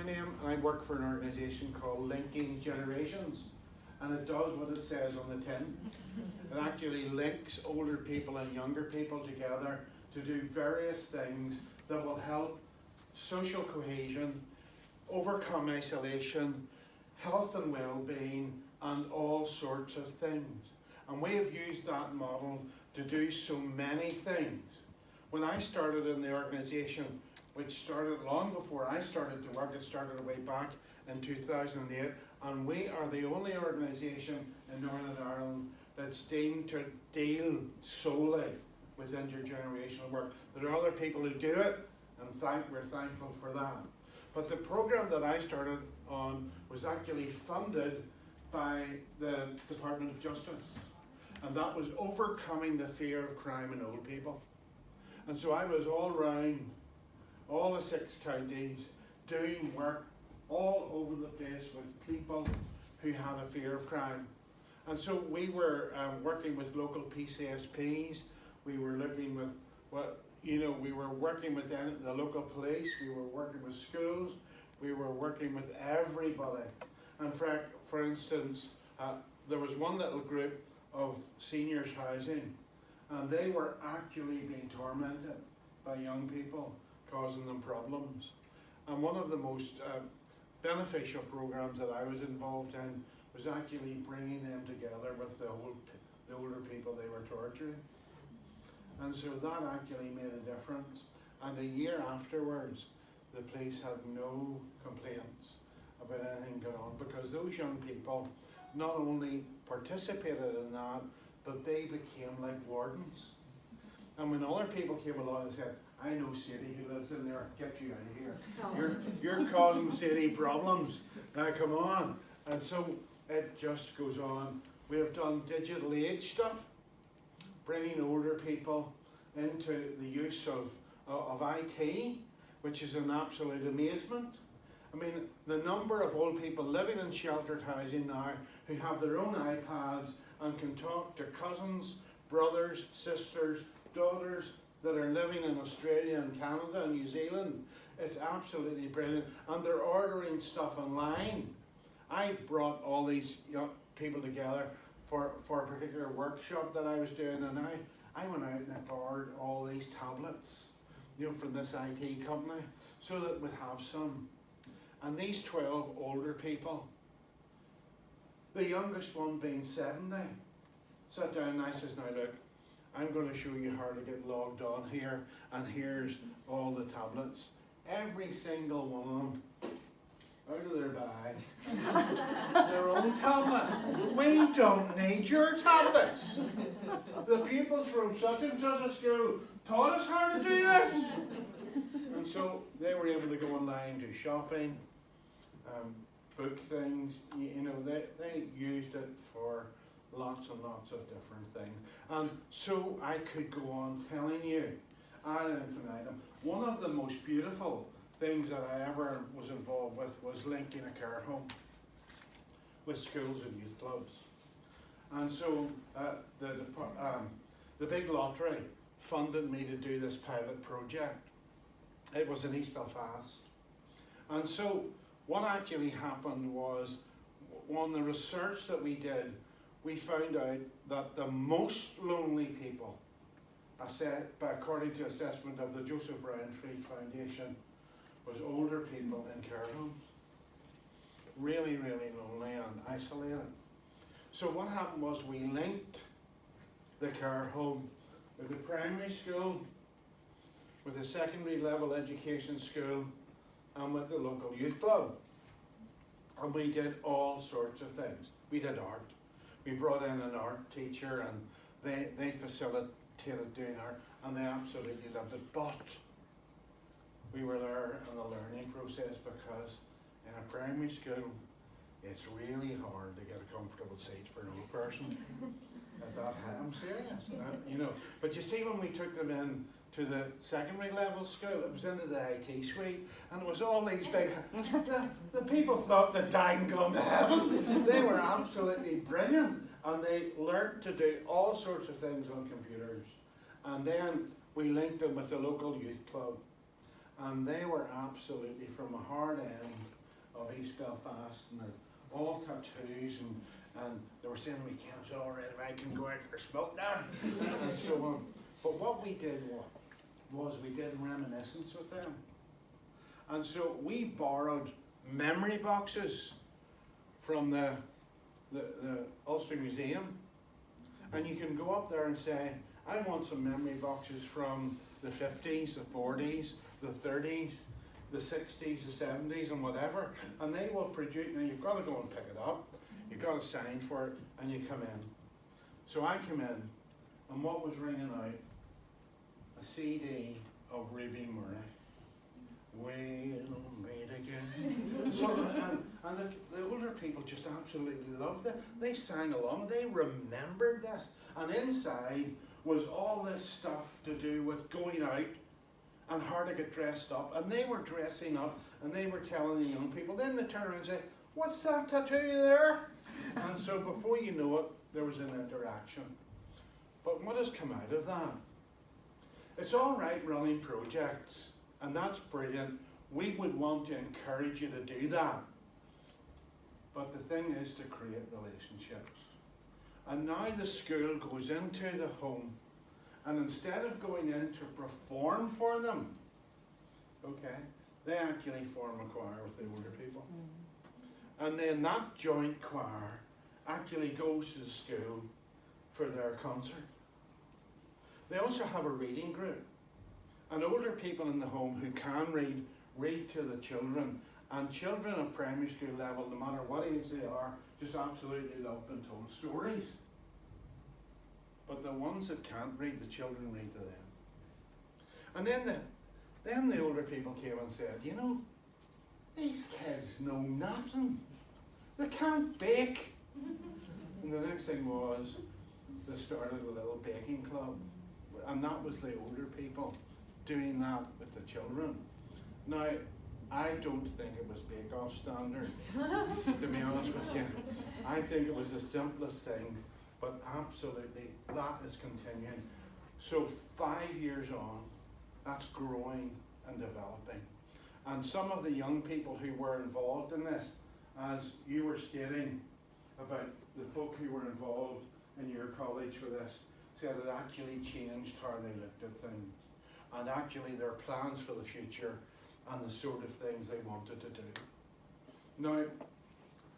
my name, and I work for an organisation called Linking Generations, and it does what it says on the tin. It actually links older people and younger people together to do various things that will help social cohesion, overcome isolation, health and well-being, and all sorts of things. And we have used that model to do so many things. When I started in the organisation, which started long before I started to work, it started way back in 2008, and we are the only organisation in Northern Ireland that's deemed to deal solely with intergenerational work. There are other people who do it, and we're thankful for that. But the programme that I started on was actually funded by the Department of Justice, and that was overcoming the fear of crime in old people. And so I was all around all the 6 counties doing work all over the place with people who had a fear of crime. And so we were working with local PCSPs, we were looking with we were working with the local police, we were working with schools, we were working with everybody. And for instance, there was one little group of seniors housing, and they were actually being tormented by young people, causing them problems. And one of the most beneficial programs that I was involved in was actually bringing them together with the older people they were torturing. And so that actually made a difference. And a year afterwards, the police had no complaints about anything going on, because those young people not only participated in that, but they became like wardens. And when other people came along and said, I know Sadie who lives in there, get you out of here. You're causing Sadie problems. Now come on. And so it just goes on. We have done digital age stuff, bringing older people into the use of IT, which is an absolute amazement. I mean, the number of old people living in sheltered housing now who have their own iPads and can talk to cousins, brothers, sisters, daughters that are living in Australia and Canada and New Zealand. It's absolutely brilliant. And they're ordering stuff online. I brought all these young people together for a particular workshop that I was doing, and I went out and I borrowed all these tablets, from this IT company, so that we'd have some. And these 12 older people, the youngest one being 70, sat down and I says, now look, I'm going to show you how to get logged on here, and here's all the tablets. Every single one of them, out of their bag, their own tablet. We don't need your tablets. The pupils from such and such a school taught us how to do this. And so they were able to go online, do shopping, book things. They used it for lots and lots of different things. And so I could go on telling you ad infinitum. One of the most beautiful things that I ever was involved with was linking a care home with schools and youth clubs. And so the big lottery funded me to do this pilot project. It was in East Belfast. And so what actually happened was, on the research that we did, we found out that the most lonely people, according to assessment of the Joseph Rowntree Foundation, was older people in care homes. Really, really lonely and isolated. So what happened was we linked the care home with the primary school, with the secondary level education school, and with the local youth club. And we did all sorts of things. We did art. We brought in an art teacher, and they facilitated doing art, and they absolutely loved it. But we were there in the learning process, because in a primary school, it's really hard to get a comfortable seat for an old person at that high. I'm serious. But you see, when we took them in to the secondary level school, it was into the IT suite, and it was all these big, the people thought they'd died and gone to heaven. They were absolutely brilliant, and they learnt to do all sorts of things on computers. And then we linked them with the local youth club, and they were absolutely, from a hard end, of East Belfast, and all tattoos, and they were saying, we can't, it's all right if I can go out for a smoke now, and so on. But what we did was we did reminiscence with them. And so we borrowed memory boxes from the Ulster Museum, and you can go up there and say, I want some memory boxes from the 50s, the 40s, the 30s, the 60s, the 70s, and whatever, and they will produce. Now you've got to go and pick it up, you've got to sign for it, and you come in. So I come in, and what was ringing out? A CD of Ruby Murray. We'll meet again. So, and the older people just absolutely loved it. They sang along, they remembered this. And inside was all this stuff to do with going out and how to get dressed up. And they were dressing up and they were telling the young people. Then they turn around and say, what's that tattoo there? And so before you know it, there was an interaction. But what has come out of that? It's all right running projects, and that's brilliant. We would want to encourage you to do that. But the thing is to create relationships. And now the school goes into the home, and instead of going in to perform for them, okay, they actually form a choir with the older people. And then that joint choir actually goes to the school for their concert. They also have a reading group. And older people in the home who can read to the children. And children of primary school level, no matter what age they are, just absolutely love being told stories. But the ones that can't read, the children read to them. And then the older people came and said, you know, these kids know nothing. They can't bake. And the next thing was, they started a little baking club. And that was the older people doing that with the children. Now, I don't think it was bake-off standard, to be honest with you. I think it was the simplest thing, but absolutely, that is continuing. So 5 years on, that's growing and developing. And some of the young people who were involved in this, as you were stating about the folk who were involved in your college for this, said it actually changed how they looked at things, and actually their plans for the future and the sort of things they wanted to do. Now,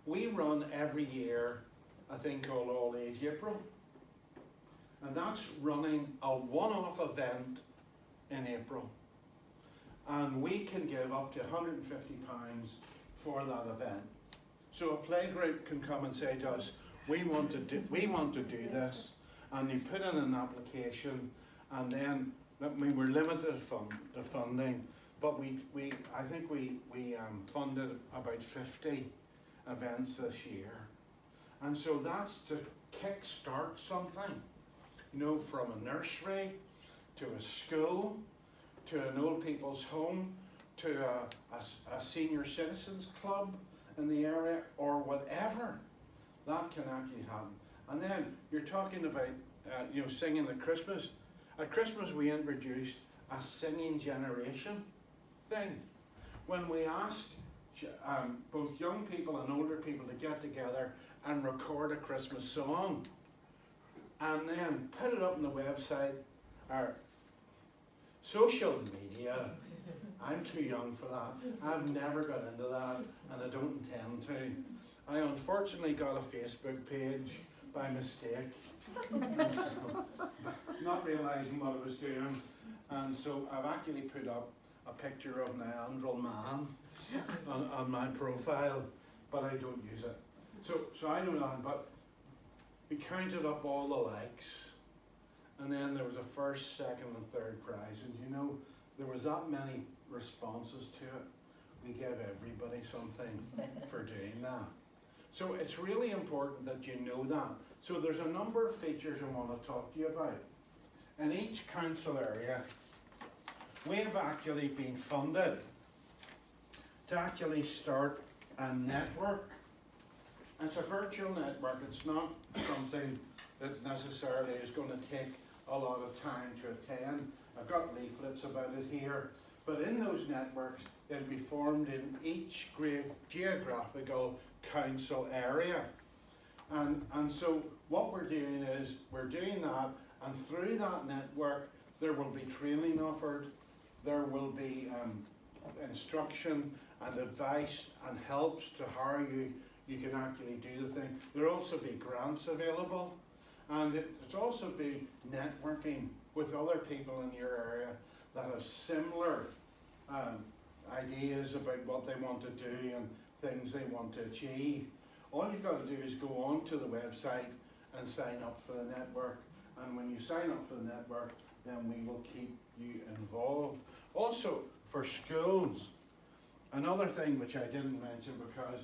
we run every year a thing called All Age April, and that's running a one-off event in April, and we can give up to £150 for that event. So a playgroup can come and say to us, we want to do this, and you put in an application, and then, I mean, we're limited to funding, but I think we funded about 50 events this year. And so that's to kick-start something, you know, from a nursery, to a school, to an old people's home, to a senior citizens club in the area, or whatever. That can actually happen. And then you're talking about, you know, singing at Christmas. At Christmas we introduced a singing generation thing. When we asked both young people and older people to get together and record a Christmas song, and then put it up on the website, or social media. I'm too young for that. I've never got into that, and I don't intend to. I unfortunately got a Facebook page by mistake, not realising what I was doing, and so I've actually put up a picture of an Neanderthal man on my profile, but I don't use it. So I know that, but we counted up all the likes, and then there was a first, second, and third prize, and you know, there was that many responses to it. We gave everybody something for doing that. So it's really important that you know that. So there's a number of features I want to talk to you about. In each council area, we have actually been funded to actually start a network. It's a virtual network. It's not something that necessarily is going to take a lot of time to attend. I've got leaflets about it here, But in those networks, they'll be formed in each great geographical council area. And so what we're doing is, we're doing that, and through that network, there will be training offered, there will be instruction and advice and helps to how you can actually do the thing. There'll also be grants available, and it'll also be networking with other people in your area that have similar ideas about what they want to do and things they want to achieve. All you've got to do is go on to the website and sign up for the network. And when you sign up for the network, then we will keep you involved. Also, for schools, another thing which I didn't mention because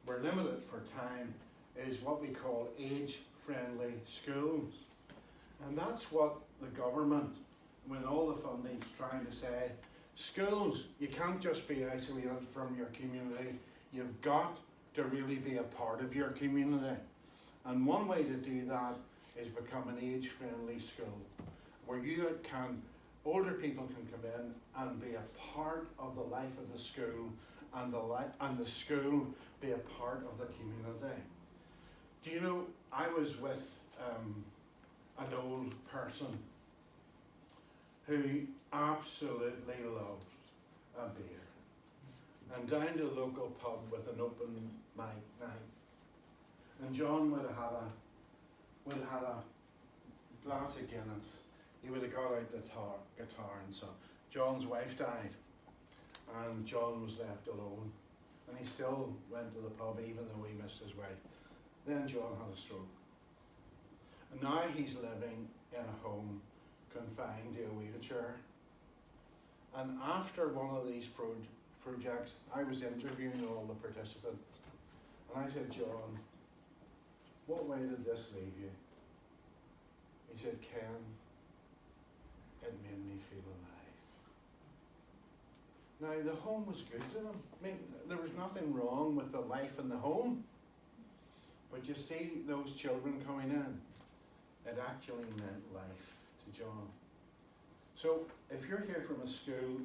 we're limited for time is what we call age-friendly schools. And that's what the government, when all the funding's trying to say, schools, you can't just be isolated from your community. You've got to really be a part of your community. And one way to do that is become an age-friendly school, where older people can come in and be a part of the life of the school, and the school be a part of the community. Do you know, I was with an old person who absolutely loved a beer, and down to the local pub with an open mic night. And John would have had a glass of Guinness. He would have got out the guitar and so. John's wife died, and John was left alone, and he still went to the pub even though he missed his wife. Then John had a stroke, and now he's living in a home confined to a wheelchair. And after one of these projects, I was interviewing all the participants, and I said, John, what way did this leave you? He said, Ken, it made me feel alive. Now, the home was good to him. I mean, there was nothing wrong with the life in the home. But you see those children coming in, it actually meant life to John. So if you're here from a school,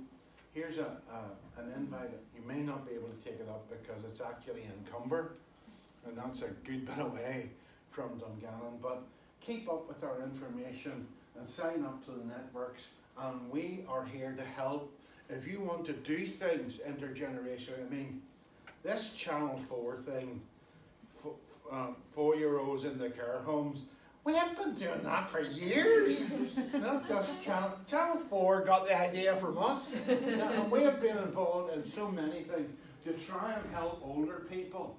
here's an invite. You may not be able to take it up because it's actually in Cumber, and that's a good bit away from Dungannon. But keep up with our information and sign up to the networks, and we are here to help. If you want to do things intergenerationally, I mean, this Channel 4 thing, 4-year-olds in the care homes, we have been doing that for years. Not just Channel 4 got the idea from us. And we have been involved in so many things to try and help older people.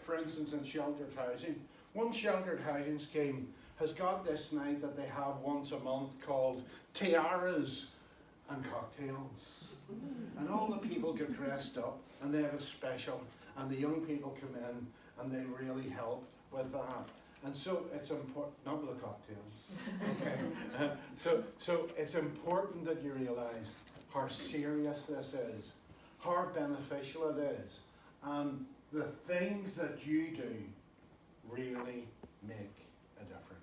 For instance, in sheltered housing. One sheltered housing scheme has got this night that they have once a month called tiaras and cocktails. And all the people get dressed up and they have a special, and the young people come in and they really help with that. And so it's important, not with the cocktails, okay? So it's important that you realise how serious this is, how beneficial it is, and the things that you do really make a difference.